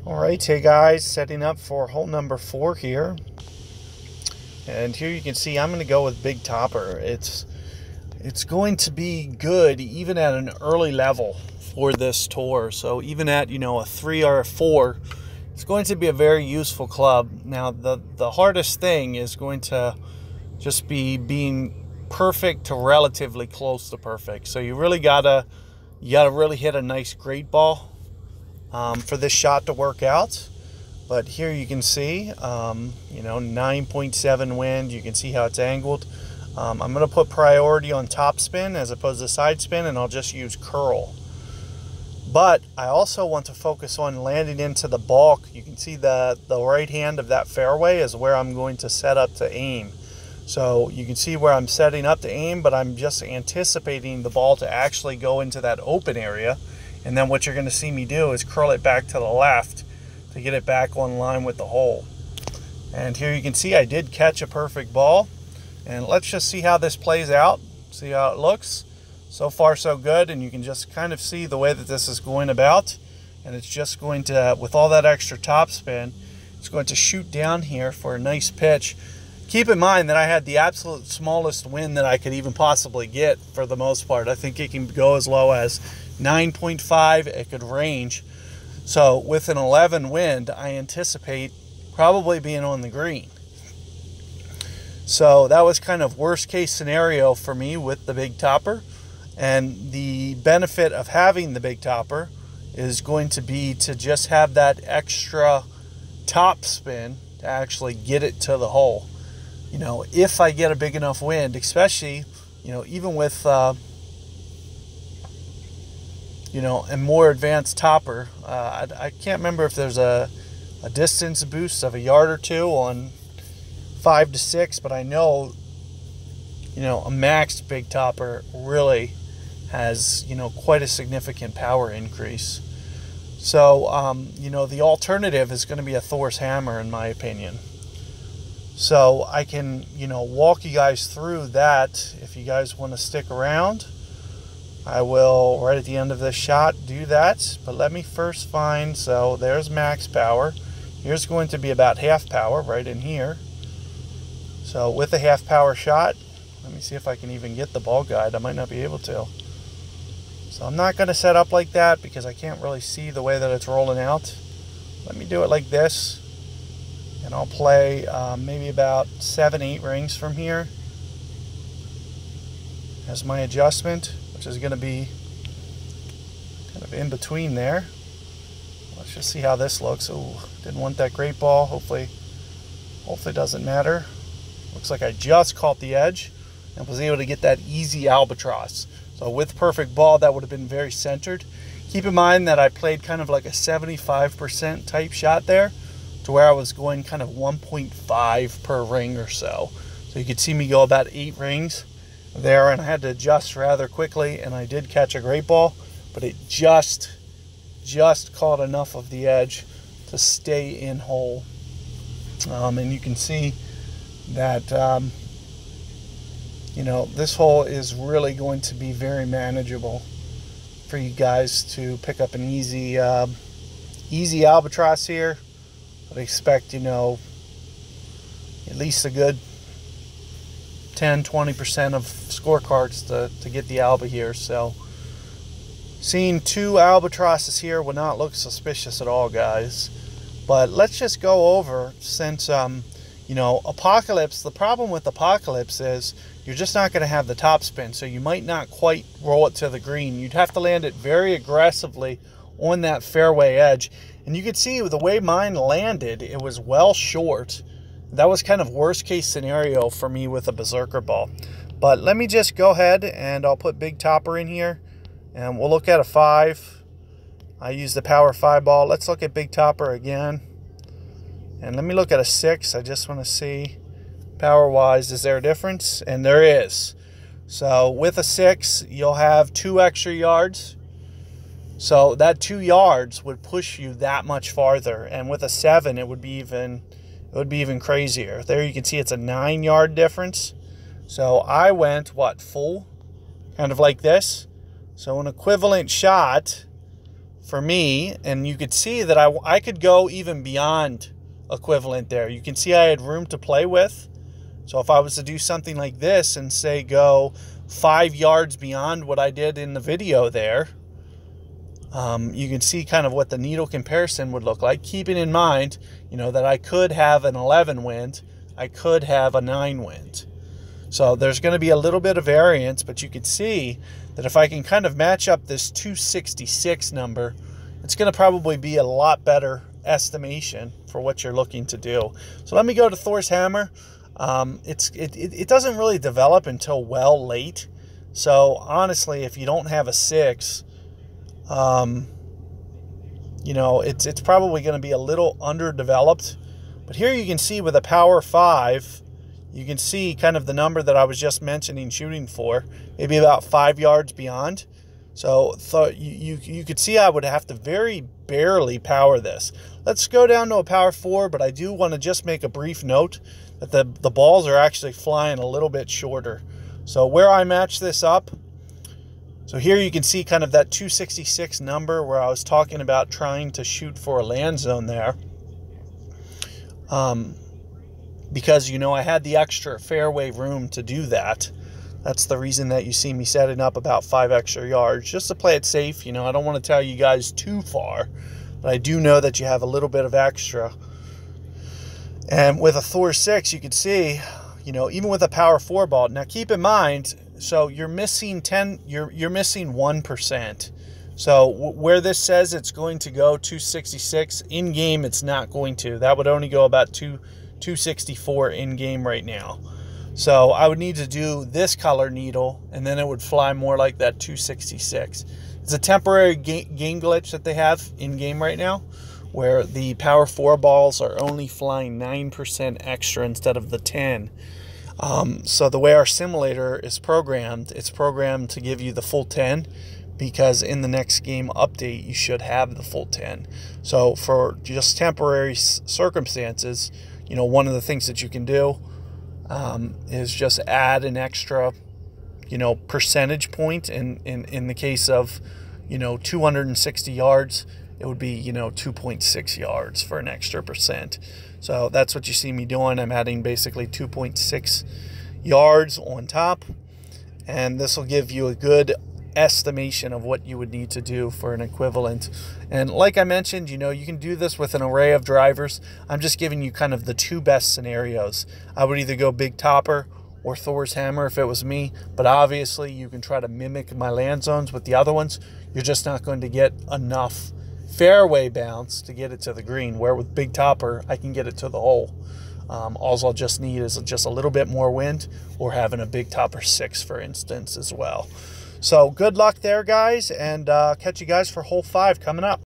Alright, hey guys, setting up for hole number 4 here. And here you can see I'm going to go with Big Topper. It's going to be good even at an early level for this tour. So even at, a 3 or a 4, it's going to be a very useful club. Now the hardest thing is going to just be being perfect to relatively close to perfect. So you gotta really hit a nice great ball for this shot to work out. But here you can see 9.7 wind. You can see how it's angled. I'm going to put priority on topspin as opposed to side spin, and I'll just use curl. But I also want to focus on landing into the bulk. You can see the right hand of that fairway is where I'm going to set up to aim. So you can see where I'm setting up to aim, but I'm just anticipating the ball to actually go into that open area. And then what you're going to see me do is curl it back to the left to get it back on line with the hole. And here you can see I did catch a perfect ball. And let's just see how this plays out, see how it looks. So far so good, and you can just kind of see the way that this is going about. And it's just going to, with all that extra topspin, it's going to shoot down here for a nice pitch. Keep in mind that I had the absolute smallest wind that I could even possibly get for the most part. I think it can go as low as 9.5. It could range. So with an 11 wind, I anticipate probably being on the green. So that was kind of worst case scenario for me with the Big Topper. And the benefit of having the Big Topper is going to be to just have that extra top spin to actually get it to the hole. If I get a big enough wind, especially, even with, a more advanced topper. I can't remember if there's a distance boost of a yard or two on 5 to 6, but I know, a maxed Big Topper really has, quite a significant power increase. So, the alternative is going to be a Thor's hammer, in my opinion. So I can, walk you guys through that if you guys want to stick around. I will, right at the end of this shot, do that. But let me first find, so there's max power. Here's going to be about half power right in here. So with a half power shot, let me see if I can even get the ball guide. I might not be able to. So I'm not going to set up like that because I can't really see the way that it's rolling out. Let me do it like this. And I'll play maybe about 7-8 rings from here as my adjustment, which is going to be kind of in between there. Let's just see how this looks. Oh, didn't want that great ball. Hopefully doesn't matter. Looks like I just caught the edge and was able to get that easy albatross. So with perfect ball, that would have been very centered. Keep in mind that I played kind of like a 75% type shot there, to where I was going kind of 1.5 per ring or so. So you could see me go about 8 rings there, and I had to adjust rather quickly, and I did catch a great ball, but it just caught enough of the edge to stay in hole. And you can see that this hole is really going to be very manageable for you guys to pick up an easy albatross here. But expect, at least a good 10-20% of scorecards to get the alba here. So seeing 2 albatrosses here would not look suspicious at all, guys. But let's just go over, since Apocalypse, the problem with Apocalypse is you're just not going to have the top spin, so you might not quite roll it to the green. You'd have to land it very aggressively on that fairway edge. And you can see the way mine landed, it was well short. That was kind of worst case scenario for me with a Berserker ball. But let me just go ahead and I'll put Big Topper in here. And we'll look at a 5. I use the power 5 ball. Let's look at Big Topper again. And let me look at a 6. I just want to see power-wise, is there a difference? And there is. So with a 6, you'll have 2 extra yards. So that 2 yards would push you that much farther, and with a 7, it would be even crazier. There you can see it's a 9-yard difference. So I went full, kind of like this. So an equivalent shot for me, and you could see that I could go even beyond equivalent there. You can see I had room to play with. So if I was to do something like this and say go 5 yards beyond what I did in the video there, you can see kind of what the needle comparison would look like, keeping in mind, you know, that I could have an 11 wind, I could have a 9 wind. So there's going to be a little bit of variance, but you can see that if I can kind of match up this 266 number, it's going to probably be a lot better estimation for what you're looking to do. So let me go to Thor's hammer. It doesn't really develop until well late. So honestly, if you don't have a 6, you know, it's probably going to be a little underdeveloped. But here you can see with a power 5, you can see kind of the number that I was just mentioning shooting for, maybe about 5 yards beyond. So you could see I would have to very barely power this. Let's go down to a power 4, but I do want to just make a brief note that the balls are actually flying a little bit shorter. So where I match this up, so here you can see kind of that 266 number where I was talking about trying to shoot for a land zone there. Because, you know, I had the extra fairway room to do that. That's the reason that you see me setting up about 5 extra yards, just to play it safe. You know, I don't want to tell you guys too far, but I do know that you have a little bit of extra. And with a Thor 6, you can see, you know, even with a power 4 ball. Now keep in mind, so you're missing 10, you're missing 1%. So where this says it's going to go 266 in game, it's not going to. That would only go about 264 in game right now. So I would need to do this color needle, and then it would fly more like that 266. It's a temporary game glitch that they have in game right now, where the power 4 balls are only flying 9% extra instead of the 10. So the way our simulator is programmed, it's programmed to give you the full 10, because in the next game update you should have the full 10. So for just temporary circumstances, you know, one of the things that you can do is just add an extra, you know, percentage point. In the case of, you know, 260 yards, it would be, you know, 2.6 yards for an extra percent. So that's what you see me doing. I'm adding basically 2.6 yards on top, and this will give you a good estimation of what you would need to do for an equivalent. And like I mentioned, you know, you can do this with an array of drivers. I'm just giving you kind of the 2 best scenarios. I would either go Big Topper or Thor's hammer if it was me, but obviously you can try to mimic my land zones with the other ones. You're just not going to get enough fairway bounce to get it to the green, where with Big Topper I can get it to the hole. All I'll just need is just a little bit more wind, or having a Big Topper 6 for instance as well. So good luck there, guys, and catch you guys for hole 5 coming up.